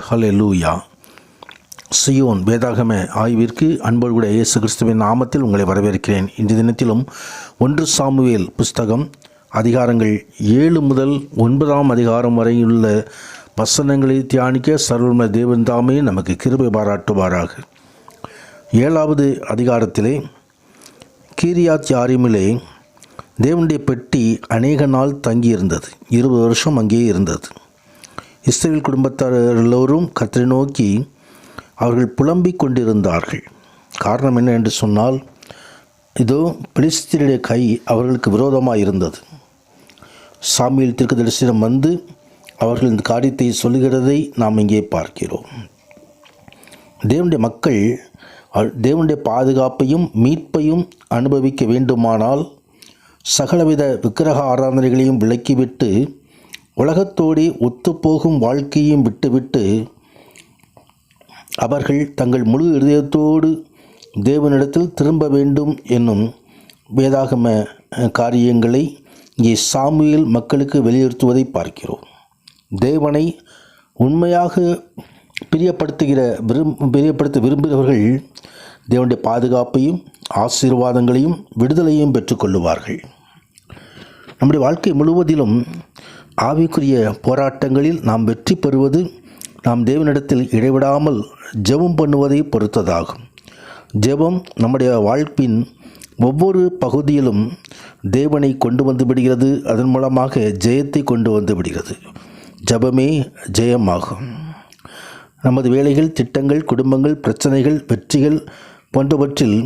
ஹல்லேலூயா. Zion வேதாகம ஆய்விற்கு அன்போடு கூட இயேசு கிறிஸ்துவின் நாமத்தில் உங்களை வரவேற்கிறேன். இன்றைய தினத்திலும் 1 சாமுவேல் புஸ்தகம் அதிகாரங்கள் 7 முதல் 9 அதிகாரம் வரையுள்ள வசனங்களை தியானிக்க சர்வவல்லமை தேவன் தாமே நமக்கு கிருபை பாராட்டுவாராக. 7வது அதிகாரத்திலே கீரியாத் யாரீமிலே தேவனுடைய பெட்டி அநேக நாள் தங்கியிருந்தது. 20 வருஷம் அங்கே இருந்தது. இஸ்ரவேல் குடும்பத்தார் எல்லோரும் கர்த்தரை நோக்கி அவர்கள் புலம்பிக் கொண்டிருந்தார்கள். காரணம் என்ன என்று சொன்னால், இதோ பெலிஸ்தருடைய கை அவர்களுக்கு விரோதமாக இருந்தது. சாமுவேல் தீர்க்கதரிசியிடம் வந்து அவர்கள் இந்த காரியத்தை சொல்லுகிறதை நாம் இங்கே பார்க்கிறோம். தேவனுடைய மக்கள் தேவனுடைய பாதுகாப்பையும் மீட்பையும் அனுபவிக்க வேண்டுமானால் சகலவித விக்கிரக ஆராதனைகளையும் விலக்கிவிட்டு உலகத்தோடு ஒத்துப்போகும் வாழ்க்கையும் விட்டுவிட்டு அவர்கள் தங்கள் முழு இதயத்தோடு தேவனிடத்தில் திரும்ப வேண்டும் என்னும் வேதாகம காரியங்களை இங்கே சாமுவேல் மக்களுக்கு வலியுறுத்துவதை பார்க்கிறோம். தேவனை உண்மையாக பிரியப்படுத்த விரும்புகிறவர்கள் தேவனுடைய பாதுகாப்பையும் ஆசீர்வாதங்களையும் விடுதலையும் பெற்றுக்கொள்ளுவார்கள். நம்முடைய வாழ்க்கை முழுவதிலும் ஆவிக்குரிய போராட்டங்களில் நாம் வெற்றி பெறுவது நாம் தேவனிடத்தில் இடைவிடாமல் ஜெபம் பண்ணுவதை பொறுத்ததாகும். ஜெபம் நம்முடைய வாழ்வின் ஒவ்வொரு பகுதியிலும் தேவனை கொண்டு வந்து விடுகிறது. அதன் மூலமாக ஜெயத்தை கொண்டு வந்து விடுகிறது. ஜெபமே ஜெயமாகும். நமது வேலைகள், திட்டங்கள், குடும்பங்கள், பிரச்சனைகள், வெற்றிகள் போன்றவற்றில்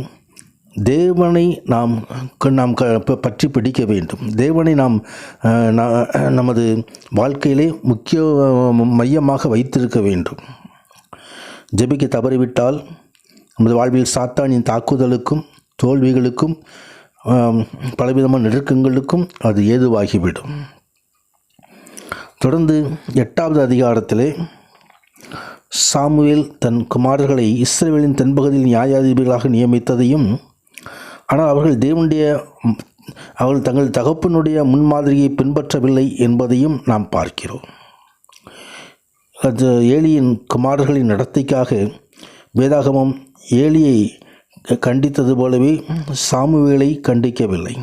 தேவனை நாம் பற்றி பிடிக்க வேண்டும். தேவனை நாம் நமது வாழ்க்கையிலே முக்கிய மையமாக வைத்திருக்க வேண்டும். ஜெபிக்க தவறிவிட்டால் நமது வாழ்வில் சாத்தானின் தாக்குதலுக்கும் தோல்விகளுக்கும் பலவிதமான நெருக்கங்களுக்கும் அது ஏதுவாகிவிடும். தொடர்ந்து 8வது அதிகாரத்திலே சாமுவேல் தன் குமாரர்களை இஸ்ரவேலின் தென்பகுதியில் நியாயாதிபதிகளாக நியமித்ததையும், ஆனால் அவர்கள் தங்கள் தகப்பனுடைய முன்மாதிரியை பின்பற்றவில்லை என்பதையும் நாம் பார்க்கிறோம். அது ஏலியின் குமாரர்களின் நடத்தைக்காக வேதாகமம் ஏலியை கண்டித்தது போலவே சாமுவேலை கண்டிக்கவில்லை.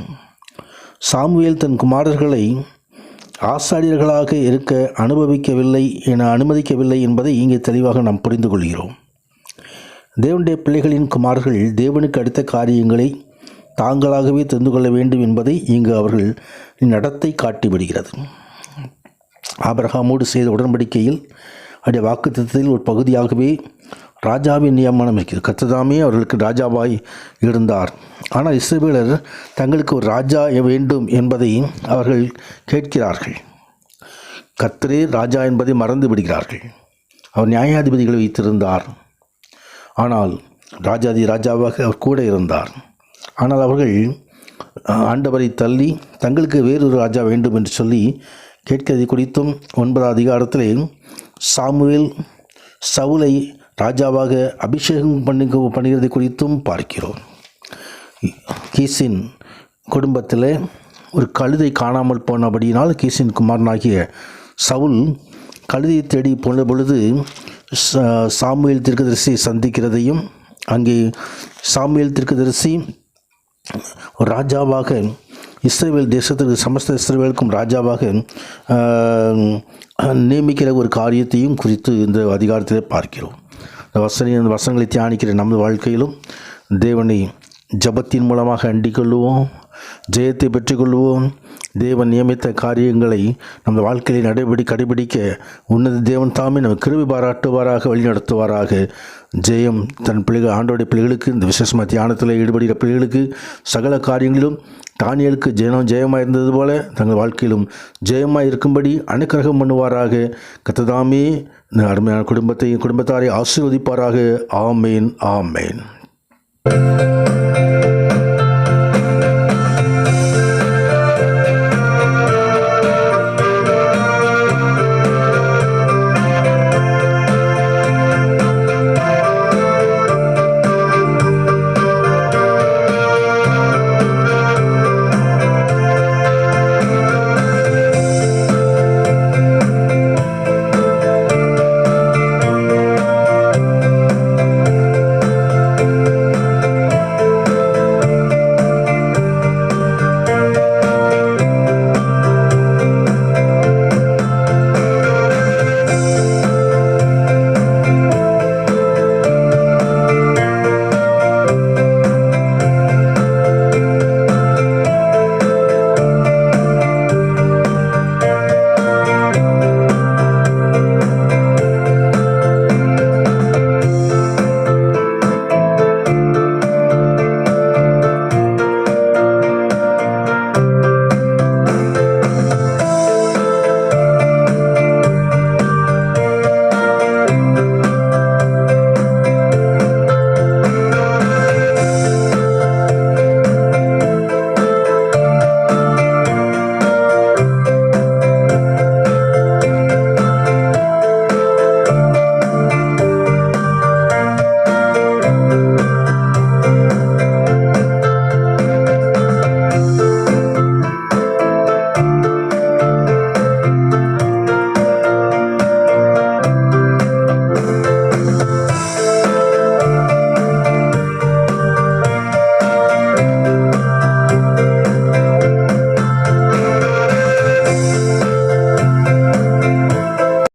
சாமுவேல் தன் குமாரர்களை ஆசாரியர்களாக இருக்க அனுமதிக்கவில்லை என்பதை இங்கே தெளிவாக நாம் புரிந்து கொள்கிறோம். தேவனுடைய பிள்ளைகளின் குமாரர்கள் தேவனுக்கு அடுத்த காரியங்களை தாங்களாகவே தெரிந்து கொள்ள வேண்டும் என்பதை இங்கு அவர்கள் நடத்தை காட்டிவிடுகிறது. ஆபிரகாமோடு செய்த உடன்படிக்கையில் அவருடைய வாக்குத்தத்தத்தில் ஒரு பகுதியாகவே ராஜாவின் நியமனம் இருக்கிறது. கர்த்தர் அவர்களுக்கு ராஜாவாய் இருந்தார். ஆனால் இஸ்ரவேலர் தங்களுக்கு ஒரு ராஜா வேண்டும் என்பதை அவர்கள் கேட்கிறார்கள். கர்த்தரே ராஜா என்பதை மறந்து விடுகிறார்கள். அவர் நியாயாதிபதிகளை வைத்திருந்தார். ஆனால் ராஜாவாக அவர் கூட இருந்தார். ஆனால் அவர்கள் ஆண்டவரை தள்ளி தங்களுக்கு வேறொரு ராஜா வேண்டும் என்று சொல்லி கேட்கிறதை குறித்தும் 9வது அதிகாரத்திலே சாமுவேல் சவுலை ராஜாவாக அபிஷேகம் பண்ணுகிறதை குறித்தும் பார்க்கிறோம். கீசின் குடும்பத்தில் ஒரு கழுதை காணாமல் போனபடியினால் கீசின் குமாரனாகிய சவுல் கழுதையை தேடி போன பொழுது சாமுவேல் தீர்க்கதரிசி சந்திக்கிறதையும், அங்கே சாமுவேல் தீர்க்கதரிசி ஒரு ராஜாவாக இஸ்ரவேல் தேசத்திற்கு சமஸ்த இஸ்ரவேலுக்கும் ராஜாவாக நியமிக்கிற ஒரு காரியத்தையும் குறித்து இந்த அதிகாரத்திலே பார்க்கிறோம். இந்த வசனங்களை தியானிக்கிற நமது வாழ்க்கையிலும் தேவனை ஜபத்தின் மூலமாக அண்டிக்கொள்ளுவோம், ஜெயத்தை பெற்றுக்கொள்வோம். தேவன் நியமித்த காரியங்களை நமது வாழ்க்கையில் கடைபிடிக்க உன்னத தேவன் தாமே நம்ம கிருபை பாராட்டுவாராக, வழிநடத்துவாராக. ஜெயம் தன் பிள்ளைகள், ஆண்டோடைய பிள்ளைகளுக்கு, இந்த விசேஷமாக தியானத்தில் ஈடுபடுகிற பிள்ளைகளுக்கு சகல காரியங்களிலும் தானியலுக்கு ஜெயமாக இருந்தது போல தங்கள் வாழ்க்கையிலும் ஜெயமாக இருக்கும்படி அனுக்கிரகம் பண்ணுவாராக. கர்த்தர் தாமே இந்த அருமையான குடும்பத்தாரை ஆசீர்வதிப்பாராக. ஆமேன், ஆமேன்.